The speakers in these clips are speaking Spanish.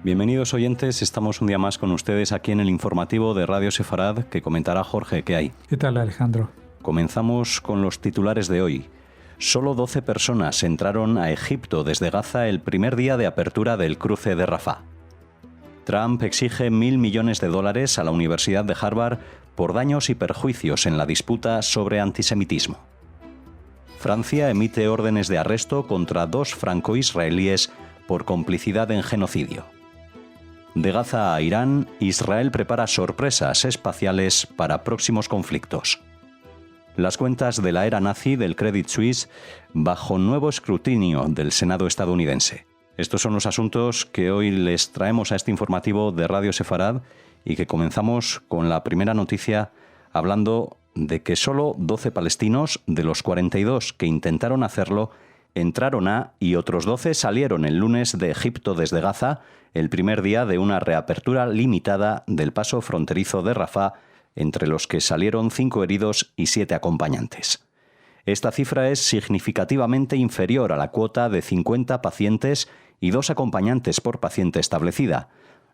Bienvenidos oyentes, estamos un día más con ustedes aquí en el informativo de Radio Sefarad que comentará Jorge. ¿Qué hay? ¿Qué tal, Alejandro? Comenzamos con los titulares de hoy. Solo 12 personas entraron a Egipto desde Gaza el primer día de apertura del cruce de Rafah. Trump exige $1.000 millones a la Universidad de Harvard por daños y perjuicios en la disputa sobre antisemitismo. Francia emite órdenes de arresto contra 2 franco-israelíes por complicidad en genocidio. De Gaza a Irán, Israel prepara sorpresas espaciales para próximos conflictos. Las cuentas de la era nazi del Credit Suisse bajo nuevo escrutinio del Senado estadounidense. Estos son los asuntos que hoy les traemos a este informativo de Radio Sefarad y que comenzamos con la primera noticia hablando de que solo 12 palestinos de los 42 que intentaron hacerlo entraron y otros 12 salieron el lunes de Egipto desde Gaza, el primer día de una reapertura limitada del paso fronterizo de Rafah, entre los que salieron 5 heridos y 7 acompañantes. Esta cifra es significativamente inferior a la cuota de 50 pacientes y 2 acompañantes por paciente establecida.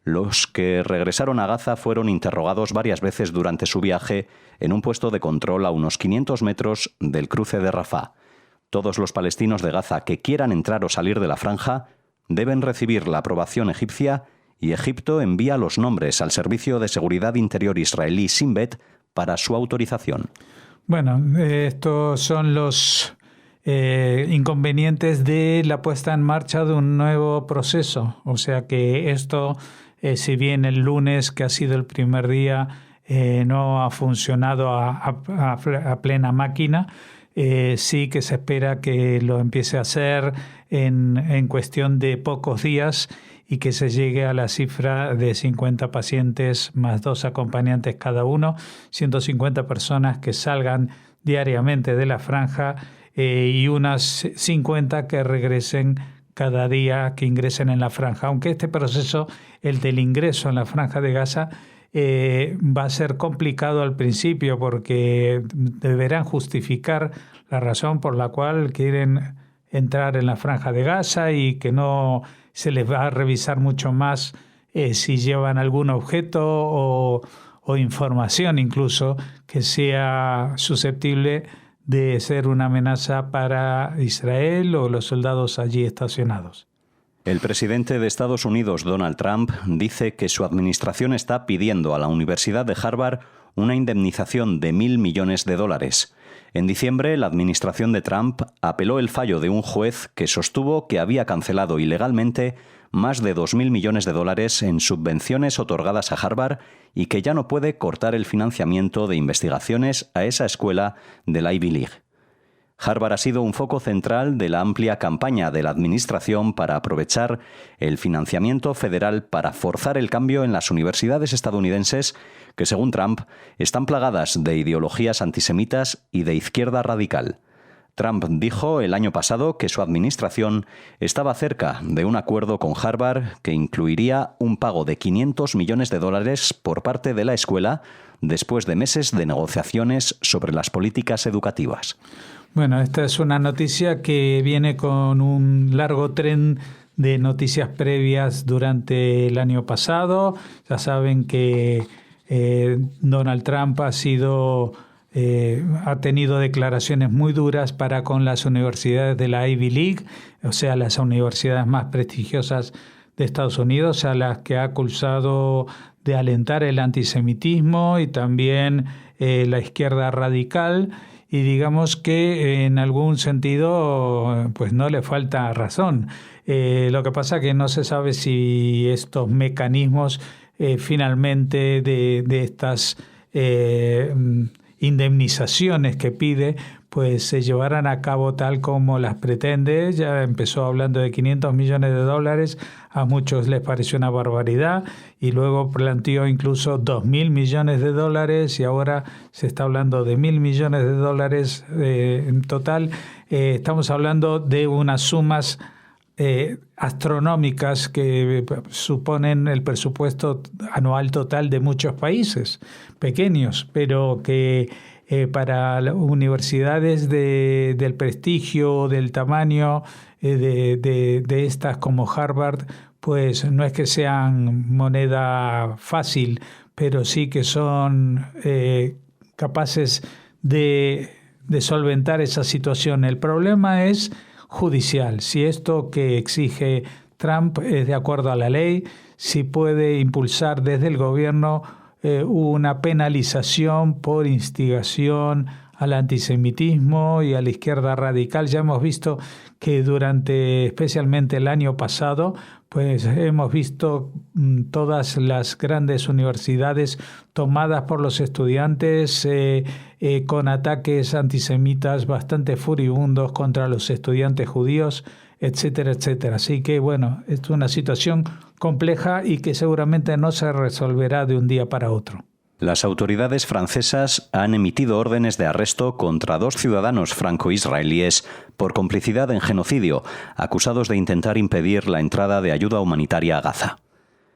Los que regresaron a Gaza fueron interrogados varias veces durante su viaje en un puesto de control a unos 500 metros del cruce de Rafah. Todos los palestinos de Gaza que quieran entrar o salir de la franja deben recibir la aprobación egipcia y Egipto envía los nombres al Servicio de Seguridad Interior israelí Shin Bet para su autorización. Bueno, estos son los inconvenientes de la puesta en marcha de un nuevo proceso. O sea que esto, si bien el lunes, que ha sido el primer día, no ha funcionado a plena máquina, sí que se espera que lo empiece a hacer en cuestión de pocos días y que se llegue a la cifra de 50 pacientes más 2 acompañantes cada uno, 150 personas que salgan diariamente de la franja y unas 50 que regresen cada día, que ingresen en la franja. Aunque este proceso, el del ingreso en la franja de Gaza, va a ser complicado al principio porque deberán justificar la razón por la cual quieren entrar en la franja de Gaza y que no se les va a revisar mucho más si llevan algún objeto o información incluso que sea susceptible de ser una amenaza para Israel o los soldados allí estacionados. El presidente de Estados Unidos, Donald Trump, dice que su administración está pidiendo a la Universidad de Harvard una indemnización de $1.000 millones. En diciembre, la administración de Trump apeló el fallo de un juez que sostuvo que había cancelado ilegalmente más de $2.000 millones en subvenciones otorgadas a Harvard y que ya no puede cortar el financiamiento de investigaciones a esa escuela de la Ivy League. Harvard ha sido un foco central de la amplia campaña de la administración para aprovechar el financiamiento federal para forzar el cambio en las universidades estadounidenses que, según Trump, están plagadas de ideologías antisemitas y de izquierda radical. Trump dijo el año pasado que su administración estaba cerca de un acuerdo con Harvard que incluiría un pago de $500 millones por parte de la escuela después de meses de negociaciones sobre las políticas educativas. Bueno, esta es una noticia que viene con un largo tren de noticias previas durante el año pasado. Ya saben que Donald Trump ha tenido declaraciones muy duras para con las universidades de la Ivy League, o sea, las universidades más prestigiosas de Estados Unidos, a las que ha acusado de alentar el antisemitismo y también la izquierda radical. Y digamos que en algún sentido pues no le falta razón. Lo que pasa es que no se sabe si estos mecanismos finalmente de estas indemnizaciones que pide pues se llevarán a cabo tal como las pretende. Ya empezó hablando de $500 millones, a muchos les pareció una barbaridad, y luego planteó incluso $2.000 millones, y ahora se está hablando de $1.000 millones en total. Estamos hablando de unas sumas astronómicas que suponen el presupuesto anual total de muchos países pequeños, pero que para las universidades del prestigio, del tamaño de estas como Harvard, pues no es que sean moneda fácil, pero sí que son capaces de solventar esa situación. El problema es judicial. Si esto que exige Trump es de acuerdo a la ley, si puede impulsar desde el gobierno una penalización por instigación al antisemitismo y a la izquierda radical. Ya hemos visto que durante especialmente el año pasado, pues hemos visto todas las grandes universidades tomadas por los estudiantes con ataques antisemitas bastante furibundos contra los estudiantes judíos, etcétera, etcétera. Así que, bueno, es una situación compleja y que seguramente no se resolverá de un día para otro. Las autoridades francesas han emitido órdenes de arresto contra 2 ciudadanos franco-israelíes por complicidad en genocidio, acusados de intentar impedir la entrada de ayuda humanitaria a Gaza.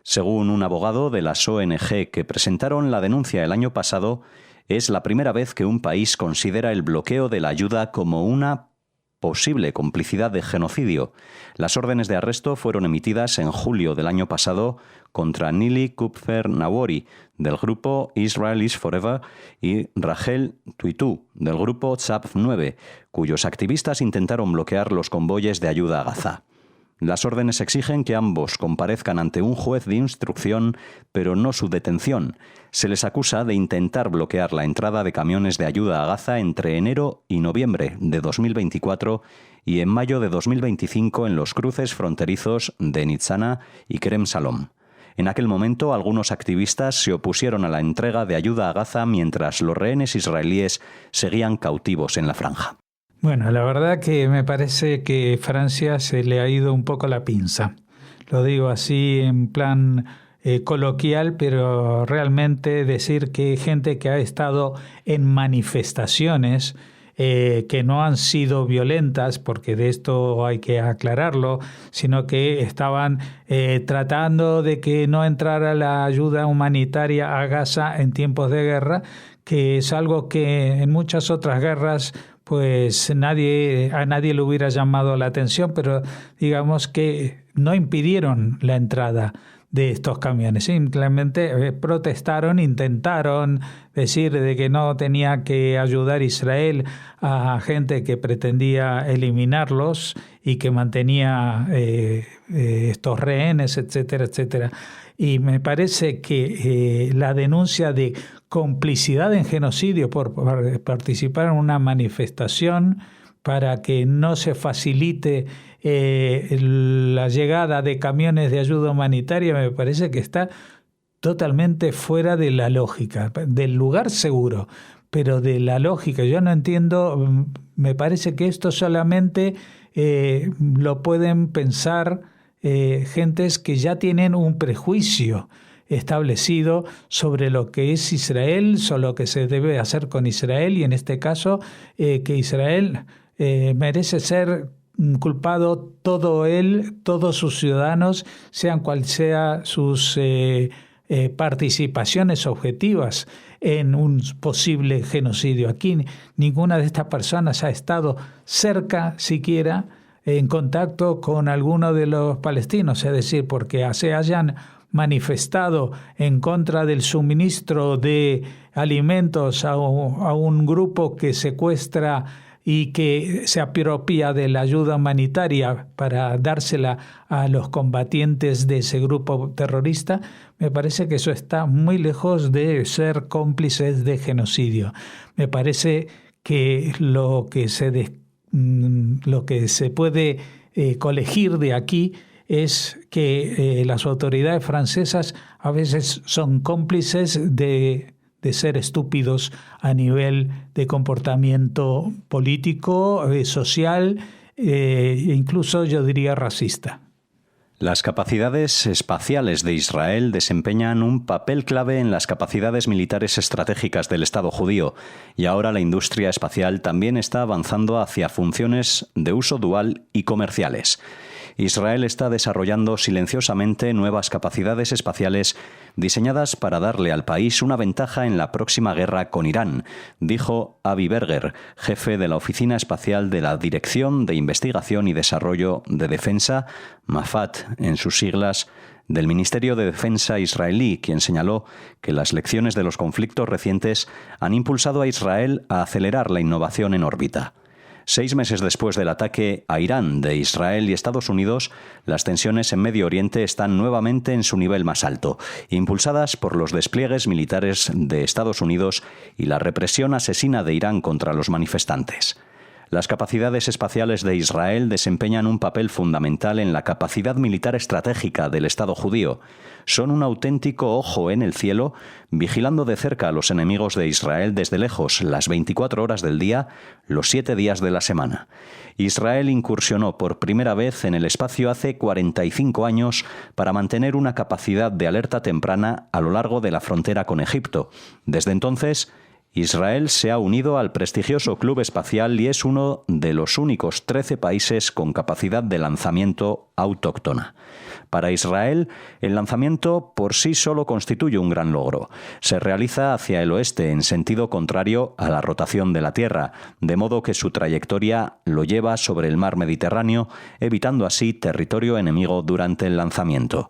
Según un abogado de las ONG que presentaron la denuncia el año pasado, es la primera vez que un país considera el bloqueo de la ayuda como una posible complicidad de genocidio. Las órdenes de arresto fueron emitidas en julio del año pasado contra Nili Kupfer-Nawori, del grupo Israel is Forever, y Rachel Tuitu, del grupo Tzaph 9, cuyos activistas intentaron bloquear los convoyes de ayuda a Gaza. Las órdenes exigen que ambos comparezcan ante un juez de instrucción, pero no su detención. Se les acusa de intentar bloquear la entrada de camiones de ayuda a Gaza entre enero y noviembre de 2024 y en mayo de 2025 en los cruces fronterizos de Nitzana y Kerem Shalom. En aquel momento, algunos activistas se opusieron a la entrega de ayuda a Gaza mientras los rehenes israelíes seguían cautivos en la franja. Bueno, la verdad que me parece que Francia se le ha ido un poco la pinza. Lo digo así en plan coloquial, pero realmente decir que gente que ha estado en manifestaciones que no han sido violentas, porque de esto hay que aclararlo, sino que estaban tratando de que no entrara la ayuda humanitaria a Gaza en tiempos de guerra, que es algo que en muchas otras guerras pues a nadie le hubiera llamado la atención, pero digamos que no impidieron la entrada de estos camiones. Simplemente protestaron, intentaron decir de que no tenía que ayudar Israel a gente que pretendía eliminarlos y que mantenía estos rehenes, etcétera, etcétera. Y me parece que la denuncia de complicidad en genocidio por participar en una manifestación para que no se facilite la llegada de camiones de ayuda humanitaria, me parece que está totalmente fuera de la lógica, del lugar seguro, pero de la lógica. Yo no entiendo, me parece que esto solamente lo pueden pensar gentes que ya tienen un prejuicio establecido sobre lo que es Israel, sobre lo que se debe hacer con Israel, y en este caso que Israel merece ser culpado todos sus ciudadanos, sean cual sea sus participaciones objetivas en un posible genocidio. Aquí ninguna de estas personas ha estado cerca siquiera en contacto con alguno de los palestinos, es decir, porque se hayan manifestado en contra del suministro de alimentos a un grupo que secuestra y que se apropia de la ayuda humanitaria para dársela a los combatientes de ese grupo terrorista, me parece que eso está muy lejos de ser cómplices de genocidio. Me parece que lo que se puede colegir de aquí es que las autoridades francesas a veces son cómplices de ser estúpidos a nivel de comportamiento político, social e incluso yo diría racista. Las capacidades espaciales de Israel desempeñan un papel clave en las capacidades militares estratégicas del Estado judío, y ahora la industria espacial también está avanzando hacia funciones de uso dual y comerciales. Israel está desarrollando silenciosamente nuevas capacidades espaciales diseñadas para darle al país una ventaja en la próxima guerra con Irán, dijo Avi Berger, jefe de la Oficina Espacial de la Dirección de Investigación y Desarrollo de Defensa, MAFAT en sus siglas, del Ministerio de Defensa israelí, quien señaló que las lecciones de los conflictos recientes han impulsado a Israel a acelerar la innovación en órbita. 6 meses después del ataque a Irán de Israel y Estados Unidos, las tensiones en Medio Oriente están nuevamente en su nivel más alto, impulsadas por los despliegues militares de Estados Unidos y la represión asesina de Irán contra los manifestantes. Las capacidades espaciales de Israel desempeñan un papel fundamental en la capacidad militar estratégica del Estado judío. Son un auténtico ojo en el cielo, vigilando de cerca a los enemigos de Israel desde lejos, las 24 horas del día, los 7 días de la semana. Israel incursionó por primera vez en el espacio hace 45 años para mantener una capacidad de alerta temprana a lo largo de la frontera con Egipto. Desde entonces, Israel se ha unido al prestigioso Club Espacial y es uno de los únicos 13 países con capacidad de lanzamiento autóctona. Para Israel, el lanzamiento por sí solo constituye un gran logro. Se realiza hacia el oeste en sentido contrario a la rotación de la Tierra, de modo que su trayectoria lo lleva sobre el mar Mediterráneo, evitando así territorio enemigo durante el lanzamiento.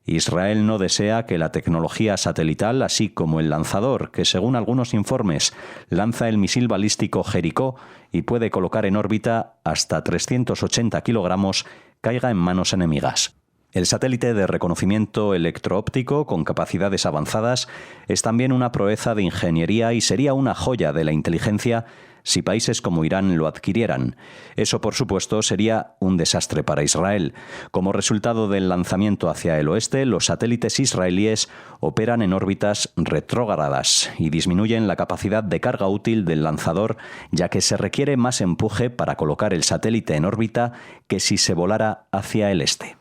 Israel no desea que la tecnología satelital, así como el lanzador, que según algunos informes lanza el misil balístico Jericó y puede colocar en órbita hasta 380 kilogramos, caiga en manos enemigas. El satélite de reconocimiento electro-óptico con capacidades avanzadas es también una proeza de ingeniería y sería una joya de la inteligencia si países como Irán lo adquirieran. Eso, por supuesto, sería un desastre para Israel. Como resultado del lanzamiento hacia el oeste, los satélites israelíes operan en órbitas retrógradas y disminuyen la capacidad de carga útil del lanzador, ya que se requiere más empuje para colocar el satélite en órbita que si se volara hacia el este.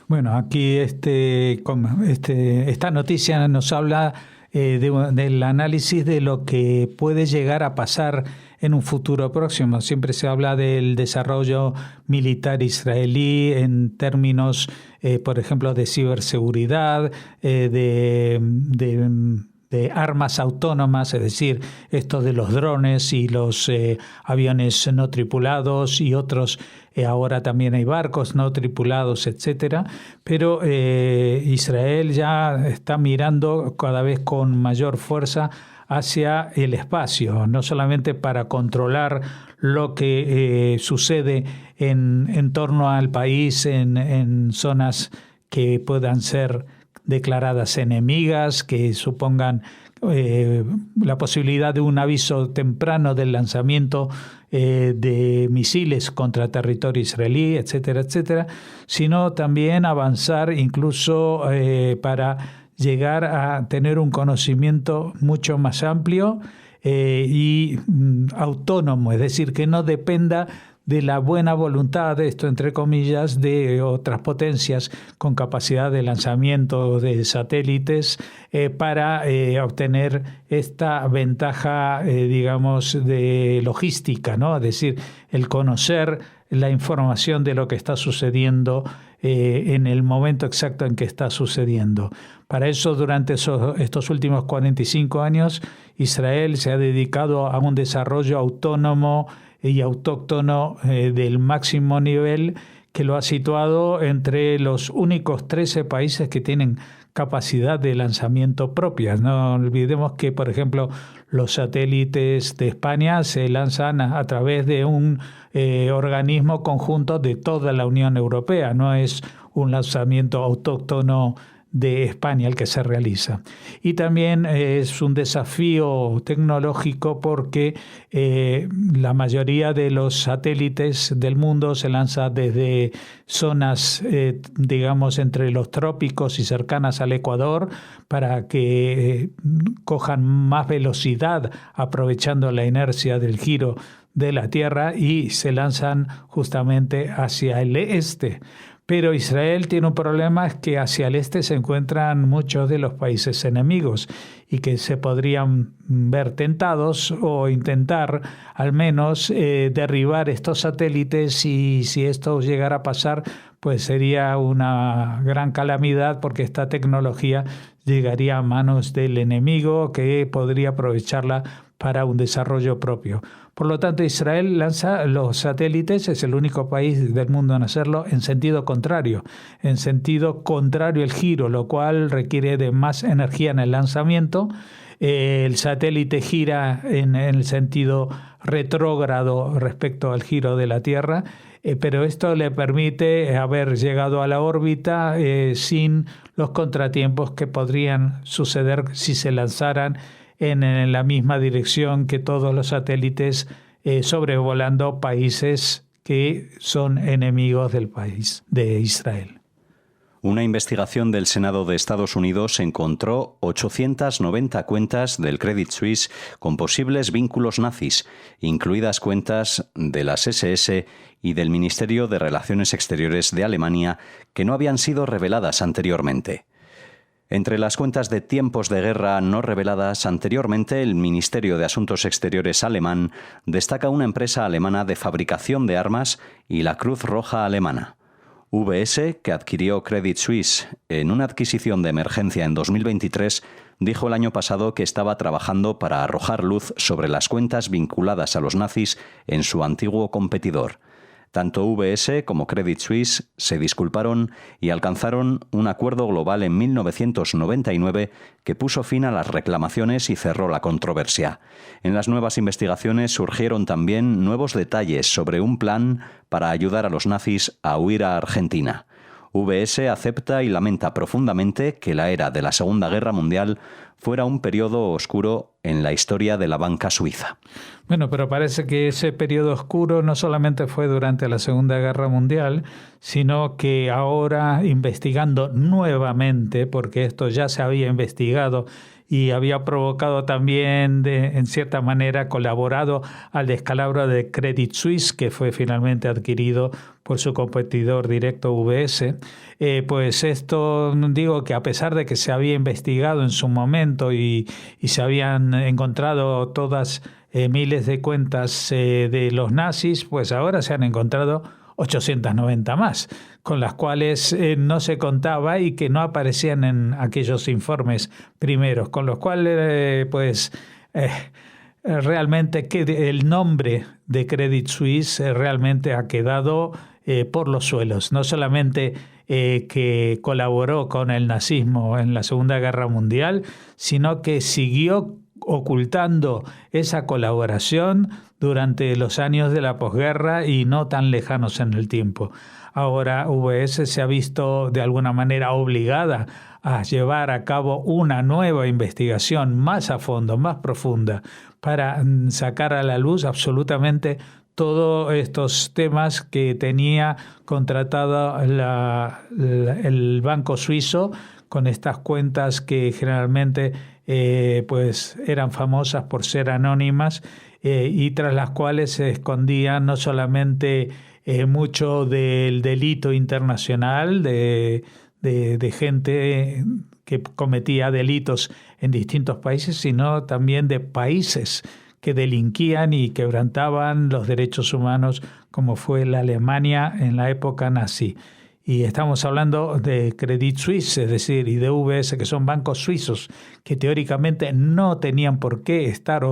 Bueno, aquí esta noticia nos habla del análisis de lo que puede llegar a pasar en un futuro próximo. Siempre se habla del desarrollo militar israelí en términos, por ejemplo, de ciberseguridad, de armas autónomas, es decir, esto de los drones y los aviones no tripulados y otros, ahora también hay barcos no tripulados, etcétera. Pero Israel ya está mirando cada vez con mayor fuerza hacia el espacio, no solamente para controlar lo que sucede en torno al país, en zonas que puedan ser declaradas enemigas, que supongan la posibilidad de un aviso temprano del lanzamiento de misiles contra territorio israelí, etcétera, etcétera, sino también avanzar incluso para llegar a tener un conocimiento mucho más amplio y autónomo, es decir, que no dependa de la buena voluntad, esto entre comillas, de otras potencias con capacidad de lanzamiento de satélites para obtener esta ventaja, digamos, de logística, ¿no? Es decir, el conocer la información de lo que está sucediendo en el momento exacto en que está sucediendo. Para eso, durante estos últimos 45 años, Israel se ha dedicado a un desarrollo autónomo y autóctono del máximo nivel, que lo ha situado entre los únicos 13 países que tienen capacidad de lanzamiento propia. No olvidemos que, por ejemplo, los satélites de España se lanzan a través de un organismo conjunto de toda la Unión Europea, no es un lanzamiento autóctono de España el que se realiza. Y también es un desafío tecnológico porque la mayoría de los satélites del mundo se lanza desde zonas, digamos, entre los trópicos y cercanas al Ecuador para que cojan más velocidad aprovechando la inercia del giro de la Tierra y se lanzan justamente hacia el este. Pero Israel tiene un problema, es que hacia el este se encuentran muchos de los países enemigos y que se podrían ver tentados o intentar al menos derribar estos satélites, y si esto llegara a pasar pues sería una gran calamidad porque esta tecnología llegaría a manos del enemigo que podría aprovecharla para un desarrollo propio. Por lo tanto, Israel lanza los satélites, es el único país del mundo en hacerlo en sentido contrario el giro, lo cual requiere de más energía en el lanzamiento. El satélite gira en el sentido retrógrado respecto al giro de la Tierra, pero esto le permite haber llegado a la órbita sin los contratiempos que podrían suceder si se lanzaran en la misma dirección que todos los satélites sobrevolando países que son enemigos del país de Israel. Una investigación del Senado de Estados Unidos encontró 890 cuentas del Credit Suisse con posibles vínculos nazis, incluidas cuentas de las SS y del Ministerio de Relaciones Exteriores de Alemania, que no habían sido reveladas anteriormente. Entre las cuentas de tiempos de guerra no reveladas anteriormente, el Ministerio de Asuntos Exteriores alemán destaca una empresa alemana de fabricación de armas y la Cruz Roja alemana. UBS, que adquirió Credit Suisse en una adquisición de emergencia en 2023, dijo el año pasado que estaba trabajando para arrojar luz sobre las cuentas vinculadas a los nazis en su antiguo competidor. Tanto UBS como Credit Suisse se disculparon y alcanzaron un acuerdo global en 1999 que puso fin a las reclamaciones y cerró la controversia. En las nuevas investigaciones surgieron también nuevos detalles sobre un plan para ayudar a los nazis a huir a Argentina. UBS acepta y lamenta profundamente que la era de la Segunda Guerra Mundial fuera un periodo oscuro en la historia de la banca suiza. Bueno, pero parece que ese periodo oscuro no solamente fue durante la Segunda Guerra Mundial, sino que ahora, investigando nuevamente, porque esto ya se había investigado y había provocado también, en cierta manera, colaborado al descalabro de Credit Suisse, que fue finalmente adquirido por su competidor directo UBS. Pues esto, digo que a pesar de que se había investigado en su momento y se habían encontrado todas miles de cuentas de los nazis, pues ahora se han encontrado 890 más, con las cuales no se contaba y que no aparecían en aquellos informes primeros, con los cuales realmente que el nombre de Credit Suisse realmente ha quedado por los suelos. No solamente que colaboró con el nazismo en la Segunda Guerra Mundial, sino que siguió ocultando esa colaboración durante los años de la posguerra y no tan lejanos en el tiempo. Ahora UBS se ha visto de alguna manera obligada a llevar a cabo una nueva investigación más a fondo, más profunda, para sacar a la luz absolutamente todos estos temas que tenía contratado el banco suizo con estas cuentas que generalmente eran famosas por ser anónimas y tras las cuales se escondía no solamente mucho del delito internacional de gente que cometía delitos en distintos países, sino también de países que delinquían y quebrantaban los derechos humanos, como fue la Alemania en la época nazi. Y estamos hablando de Credit Suisse, es decir, y de UBS, que son bancos suizos que teóricamente no tenían por qué estar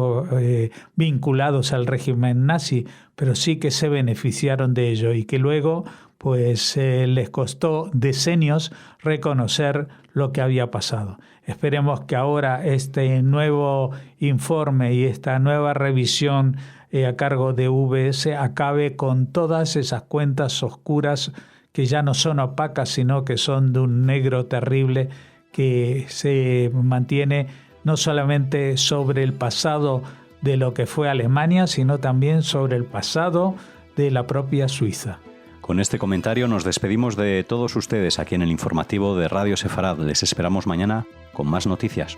vinculados al régimen nazi, pero sí que se beneficiaron de ello y que luego les costó decenios reconocer lo que había pasado. Esperemos que ahora este nuevo informe y esta nueva revisión a cargo de UBS acabe con todas esas cuentas oscuras que ya no son opacas, sino que son de un negro terrible que se mantiene no solamente sobre el pasado de lo que fue Alemania, sino también sobre el pasado de la propia Suiza. Con este comentario nos despedimos de todos ustedes aquí en el informativo de Radio Sefarad. Les esperamos mañana con más noticias.